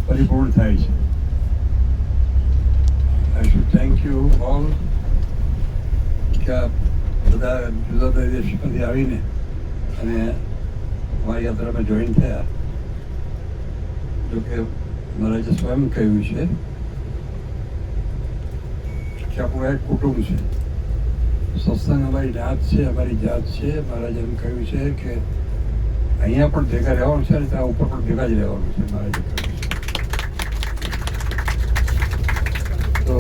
પરિપૂર્ણ થાય છે. I should thank you all કે આ બધા જુદા જુદા દેશોમાંથી આવીને અને અમારી યાત્રામાં જોઈન થયા. જોકે મહારાજે સ્વયં કહ્યું છે કે આપણું એક કુટુંબ છે. સત્સંગ અમારી નાત છે, અમારી જાત છે. મહારાજે એમ કહ્યું છે કે અહીંયા પણ ભેગા રહેવાનું છે અને ત્યાં ઉપર પણ ભેગા જ રહેવાનું છે. મહારાજે કહ્યું છે. તો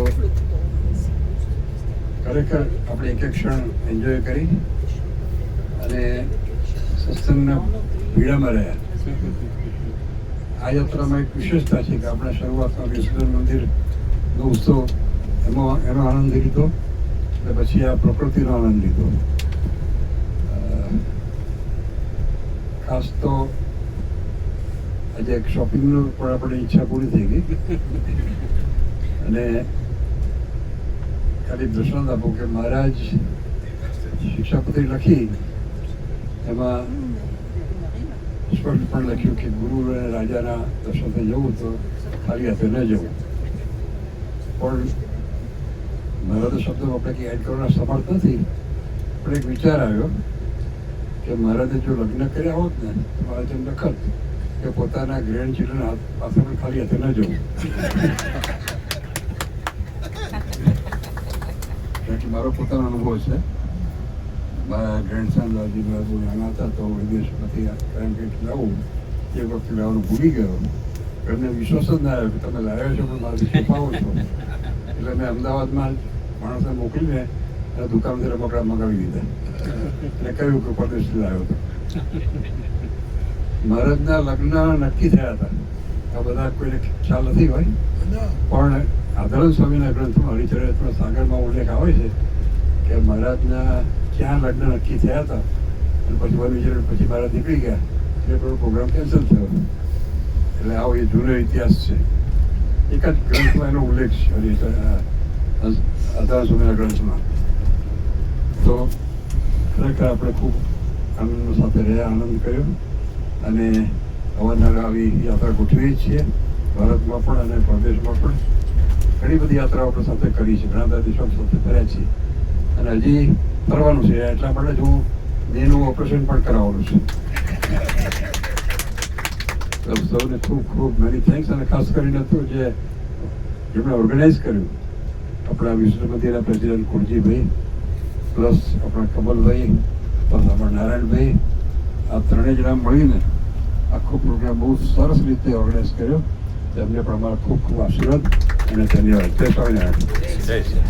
ખરેખર આપણે એક એક ક્ષણ એન્જોય કરી અને સત્સંગના ભીડામાં રહ્યા. આ યાત્રામાં એક વિશેષતા છે કે આપણે શરૂઆતમાં વિસર્જન મંદિરનો ઉત્સવ એનો આનંદ લીધો અને પછી આ પ્રકૃતિનો આનંદ લીધો. ખાસ તો આજે એક શોપિંગનો પણ આપણી ઈચ્છા પૂરી થઈ ગઈ અને ખાલી દ્રષ્ટાંત આપો કે મહારાજ શિક્ષાપત્રી લખી એમાં સ્પષ્ટ પણ લખ્યું કે ગુરુ અને રાજાના દર્શને જવું તો ખાલી હાથે ન જવું. પણ મારા તો શબ્દો આપણે કંઈ એડ કરવાના સમર્થ નથી, પણ એક વિચાર આવ્યો કે મહારાજે જો લગ્ન કર્યા હોત ને તો મહારાજ એમ લખત કે પોતાના ગ્રેન્ડ ચિલ્ડ્રન પાસે પણ ખાલી હાથે ન જવું. એટલે મારો પોતાનો અનુભવ છે. મારા ગ્રેન્ડસન દાદીમાં બહુ નાના હતા તો વિદેશમાંથી કંઈક લાવું એ વખતે લાવવાનું ભૂલી ગયો. એમને વિશ્વાસ જ ના આવ્યો કે તમે લાવ્યો છો પણ મારાથી છુપાવો છો. એટલે મેં અમદાવાદમાં માણસને મોકલીને દુકાનથી રમકડા મગાવી દીધા અને કહ્યું કે પરદેશથી લાવ્યો હતો. મહારાજના લગ્ન નક્કી થયા હતા. આ બધા કોઈને ખ્યાલ નથી હોય, પણ આદરણ સ્વામીના ગ્રંથમાં હરિચરિત્રમાં સાગરમાં ઉલ્લેખ આવે છે કે મહારાજના ક્યાં લગ્ન નક્કી થયા હતા અને પછી વન પછી મહારાજ નીકળી ગયા એટલે પ્રોગ્રામ કેન્સલ થયો. એટલે આવો એ જૂનો ઇતિહાસ છે. એક જ ગ્રંથમાં એનો ઉલ્લેખ છે આદરણ સ્વામીના ગ્રંથમાં. તો ખરેખર આપણે ખૂબ આનંદ સાથે રહ્યા, આનંદ કર્યો અને અવારનવાર આવી યાત્રા ગોઠવીએ છીએ ભારતમાં પણ અને પ્રદેશમાં પણ. ઘણી બધી યાત્રાઓ આપણે સાથે કરી છે, ઘણા બધા દેશો સાથે કર્યા છીએ અને હજી કરવાનું છે. એટલા માટે જ હું બેનું ઓપરેશન પણ કરાવવાનું છું. સૌને ખૂબ ખૂબ મેની થેન્ક્સ. અને ખાસ કરીને તો જેમણે ઓર્ગેનાઇઝ કર્યું આપણા વિશ્વમતીના પ્રેસિડેન્ટ કુરજીભાઈ, પ્લસ આપણા કમલભાઈ, પ્લસ આપણા નારાયણભાઈ, આ ત્રણેય જણા મળીને આખો પ્રોગ્રામ બહુ સરસ રીતે ઓર્ગેનાઇઝ કર્યો. તેમને પણ અમારા ખૂબ ખૂબ આશીર્વાદ અને ધન્યવાદ. જય સ્વામિનારાયણ. જય શ્રી